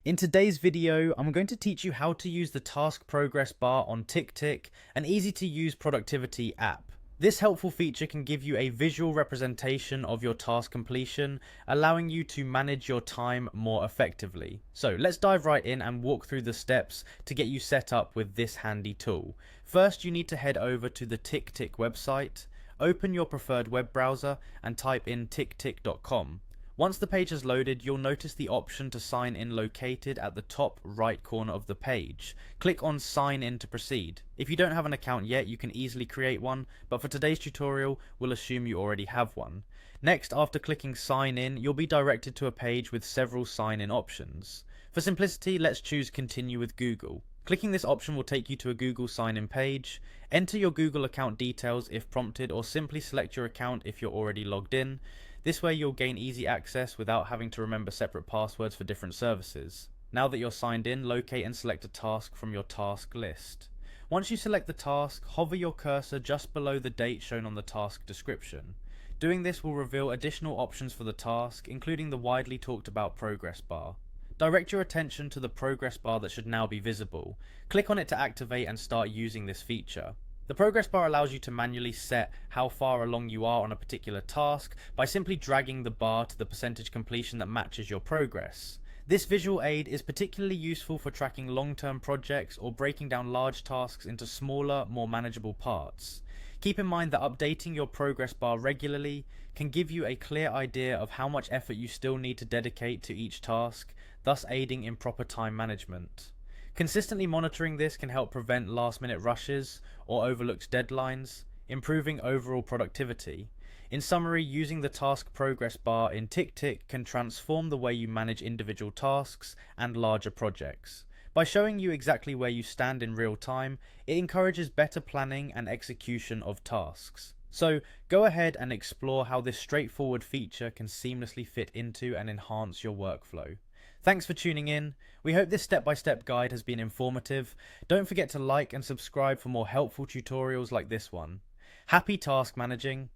In today's video, I'm going to teach you how to use the task progress bar on Ticktick, an easy to use productivity app. This helpful feature can give you a visual representation of your task completion, allowing you to manage your time more effectively. So let's dive right in and walk through the steps to get you set up with this handy tool. First, you need to head over to the Ticktick website, open your preferred web browser and type in ticktick.com. Once the page has loaded, you'll notice the option to sign in located at the top right corner of the page. Click on sign in to proceed. If you don't have an account yet, you can easily create one, but for today's tutorial, we'll assume you already have one. Next, after clicking sign in, you'll be directed to a page with several sign in options. For simplicity, let's choose continue with Google. Clicking this option will take you to a Google sign in page. Enter your Google account details if prompted, or simply select your account if you're already logged in. This way you'll gain easy access without having to remember separate passwords for different services. Now that you're signed in, locate and select a task from your task list. Once you select the task, hover your cursor just below the date shown on the task description. Doing this will reveal additional options for the task, including the widely talked about progress bar. Direct your attention to the progress bar that should now be visible. Click on it to activate and start using this feature. The progress bar allows you to manually set how far along you are on a particular task by simply dragging the bar to the percentage completion that matches your progress. This visual aid is particularly useful for tracking long-term projects or breaking down large tasks into smaller, more manageable parts. Keep in mind that updating your progress bar regularly can give you a clear idea of how much effort you still need to dedicate to each task, thus aiding in proper time management. Consistently monitoring this can help prevent last-minute rushes or overlooked deadlines, improving overall productivity. In summary, using the task progress bar in Ticktick can transform the way you manage individual tasks and larger projects. By showing you exactly where you stand in real time, it encourages better planning and execution of tasks. So go ahead and explore how this straightforward feature can seamlessly fit into and enhance your workflow. Thanks for tuning in. We hope this step-by-step guide has been informative. Don't forget to like and subscribe for more helpful tutorials like this one. Happy task managing!